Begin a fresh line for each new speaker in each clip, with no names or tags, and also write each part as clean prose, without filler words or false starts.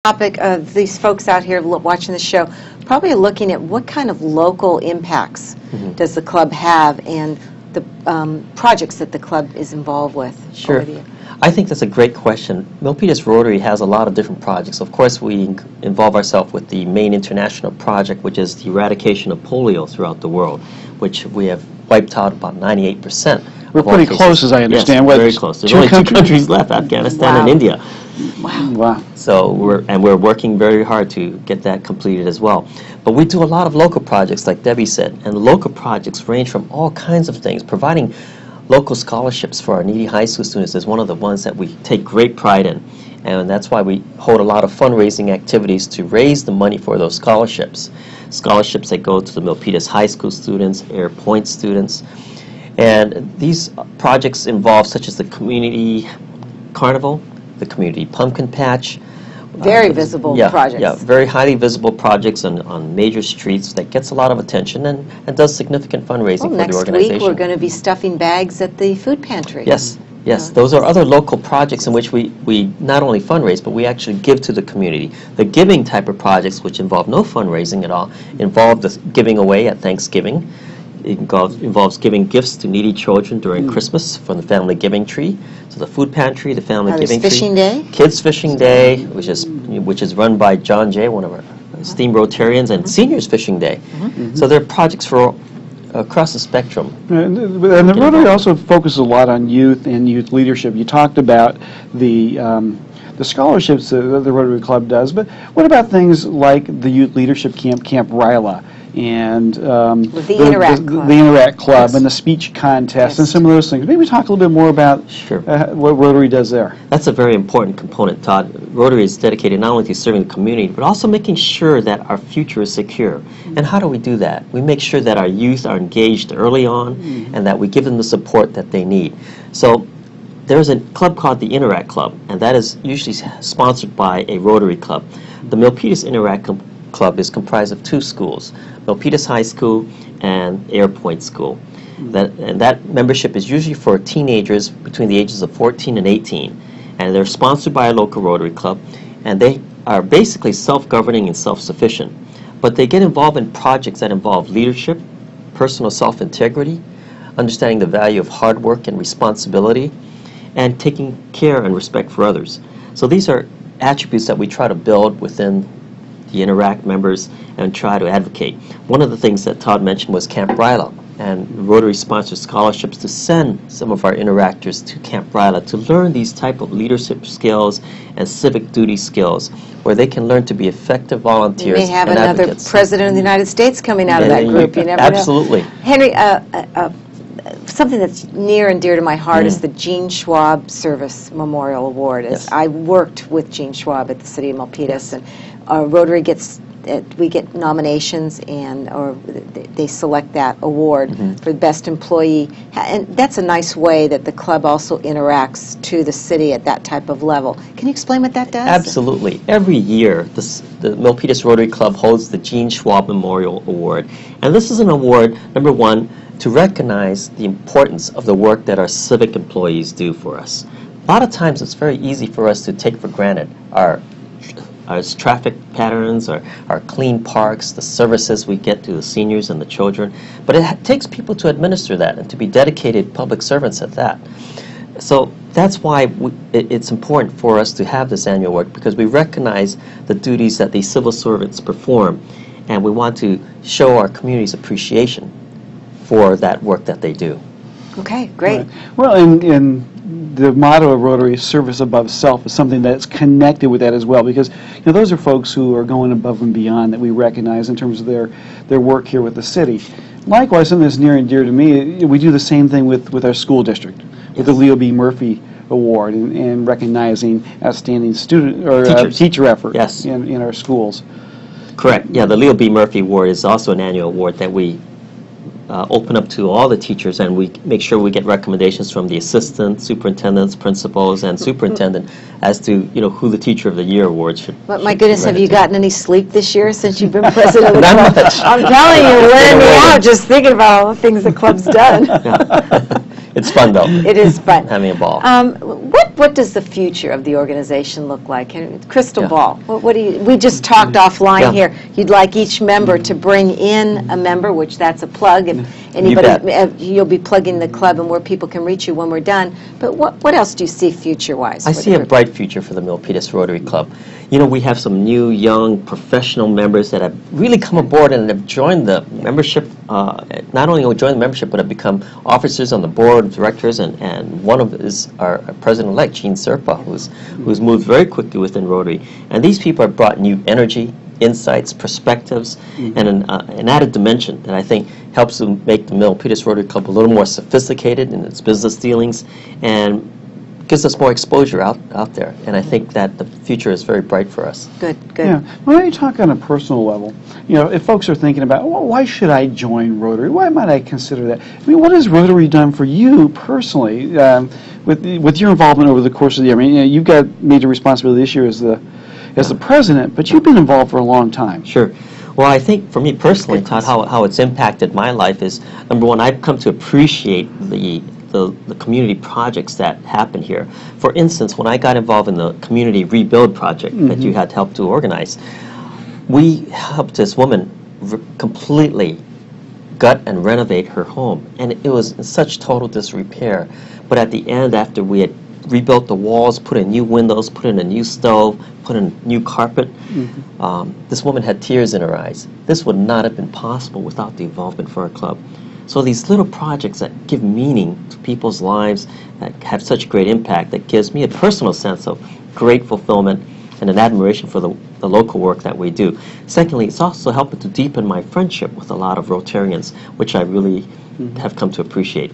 Topic of these folks out here watching the show probably looking at what kind of local impacts does the club have and the projects that the club is involved with.
Sure. I think that's a great question. Milpitas Rotary has a lot of different projects. Of course, we involve ourselves with the main international project, which is the eradication of polio throughout the world, which we have wiped out about 98%.
We're pretty close, as I understand.
Yes, very close. There's only two countries left, Afghanistan and India.
Wow.
So we're working very hard to get that completed as well. But we do a lot of local projects, like Debbie said, and the local projects range from all kinds of things. Providing local scholarships for our needy high school students is one of the ones that we take great pride in. And that's why we hold a lot of fundraising activities to raise the money for those scholarships. Scholarships that go to the Milpitas High School students, Air Point students. And these projects involve such as the community carnival, the community pumpkin patch.
Very visible projects.
Yeah, very highly visible projects on major streets that gets a lot of attention and does significant fundraising for the organization.
Next week we're going to be stuffing bags at the food pantry.
Yes, yes. Those are other local projects in which we not only fundraise, but we actually give to the community. The giving type of projects, which involve no fundraising at all, involve the giving away at Thanksgiving. It involves giving gifts to needy children during Christmas from the family giving tree. So the food pantry, the family giving tree.
Fishing Day?
Kids Fishing Day, which is run by John Jay, one of our esteemed Rotarians, and Seniors Fishing Day. So there are projects for across the spectrum.
And the Rotary also focuses a lot on youth and youth leadership. You talked about the scholarships that the Rotary Club does, but what about things like the Youth Leadership Camp, Camp Ryla, and
the Interact Club,
and the speech contest, and some of those things. Maybe talk a little bit more about what Rotary does there.
That's a very important component, Todd. Rotary is dedicated not only to serving the community, but also making sure that our future is secure. And how do we do that? We make sure that our youth are engaged early on and that we give them the support that they need. So there's a club called the Interact Club, and that is usually sponsored by a Rotary Club. The Milpitas Interact Club is comprised of two schools, Milpitas High School and Air Point School. That membership is usually for teenagers between the ages of 14 and 18. And they're sponsored by a local Rotary Club, and they are basically self-governing and self-sufficient. But they get involved in projects that involve leadership, personal self-integrity, understanding the value of hard work and responsibility, and taking care and respect for others. So these are attributes that we try to build within the Interact members and try to advocate. One of the things that Todd mentioned was Camp Ryla, and Rotary sponsors scholarships to send some of our interactors to Camp Ryla to learn these type of leadership skills and civic duty skills where they can learn to be effective volunteers and advocates.
You may have another President of the United States coming out of that group. You never
absolutely.
know. Henry, something that's near and dear to my heart is the Gene Schwab Service Memorial Award. I worked with Gene Schwab at the City of Milpitas, and Rotary we get nominations, or they select that award for the best employee, and that's a nice way that the club also interacts to the city at that type of level. Can you explain what that does?
Absolutely. Every year, the Milpitas Rotary Club holds the Gene Schwab Memorial Award, and this is an award, number one, to recognize the importance of the work that our civic employees do for us. A lot of times it's very easy for us to take for granted our traffic patterns, our clean parks, the services we get to the seniors and the children. But it takes people to administer that and to be dedicated public servants at that. So that's why it's important for us to have this annual award, because we recognize the duties that these civil servants perform, and we want to show our community's appreciation for that work that they do.
Okay, great.
Right. Well, and the motto of Rotary, service above self, is something that's connected with that as well, because those are folks who are going above and beyond that we recognize in terms of their work here with the city. Likewise, something that's near and dear to me, we do the same thing with our school district, with the Leo B. Murphy Award, and recognizing outstanding student or teacher effort in our schools.
Correct. Yeah, the Leo B. Murphy Award is also an annual award that we open up to all the teachers, and we make sure we get recommendations from the assistant superintendents, principals, and superintendent as to who the Teacher of the Year award should.
But my goodness, have you gotten any sleep this year since you've been president of the
club?
Not much. I'm telling you, wearing me out just thinking about all the things the club's done.
It's fun though.
It is fun.
Having a ball.
What what does the future of the organization look like? Crystal ball. What do you? We just talked offline here. You'd like each member to bring in a member, which that's a plug. If anybody, you'll be plugging the club and where people can reach you when we're done. But what else do you see future-wise?
I see a bright future for the Milpitas Rotary Club. You know, we have some new, young, professional members that have really come aboard and have joined the membership, not only joined the membership, but have become officers on the board of directors, and one of them is our president-elect, Gene Serpa, who's moved very quickly within Rotary. And these people have brought new energy, insights, perspectives, and an added dimension that I think helps to make the Milpitas Rotary Club a little more sophisticated in its business dealings and gives us more exposure out there. And I think that the future is very bright for us.
Good.
Yeah. Why don't you talk on a personal level? You know, if folks are thinking about, well, why should I join Rotary? Why might I consider that? I mean, what has Rotary done for you personally with your involvement over the course of the year? I mean, you know, you've got major responsibility this year as the president, but you've been involved for a long time.
Sure. Well, I think for me personally, Todd, how it's impacted my life is, number one, I've come to appreciate the community projects that happen here. For instance, when I got involved in the community rebuild project that you had helped to organize, we helped this woman completely gut and renovate her home, and it was in such total disrepair. But at the end, after we had rebuilt the walls, put in new windows, put in a new stove, put in new carpet, this woman had tears in her eyes. This would not have been possible without the involvement for our club. So these little projects that give meaning to people's lives, that have such great impact, that gives me a personal sense of great fulfillment and an admiration for the local work that we do. Secondly, it's also helping to deepen my friendship with a lot of Rotarians, which I really have come to appreciate.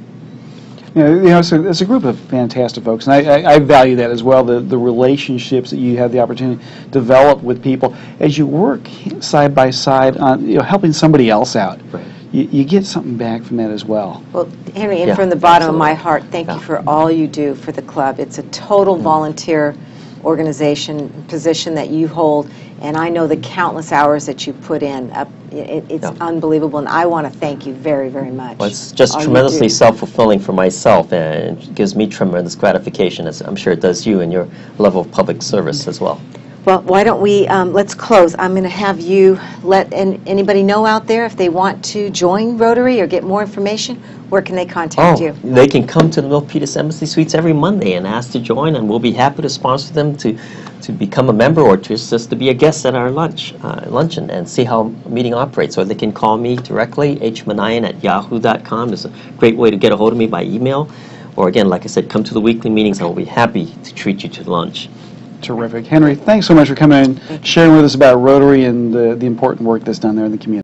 You know, so it's a group of fantastic folks, and I value that as well, the relationships that you have the opportunity to develop with people as you work side by side on, you know, helping somebody else out.
Right.
You get something back from that as well.
Well, Henry, and from the bottom of my heart, thank you for all you do for the club. It's a total volunteer organization position that you hold, and I know the countless hours that you put in. It's unbelievable, and I want to thank you very, very much.
Well, it's just tremendously self-fulfilling for myself, and it gives me tremendous gratification, as I'm sure it does you in your level of public service as well.
Well, why don't we, let's close. I'm going to have you let anybody know out there if they want to join Rotary or get more information. Where can they contact you?
They can come to the Milpitas Embassy Suites every Monday and ask to join, and we'll be happy to sponsor them to become a member or just to be a guest at our luncheon and see how a meeting operates. Or they can call me directly, hmanayan@yahoo.com. It's a great way to get a hold of me by email. Or again, like I said, come to the weekly meetings and we'll be happy to treat you to lunch.
Terrific. Henry, thanks so much for coming in, sharing with us about Rotary and the important work that's done there in the community.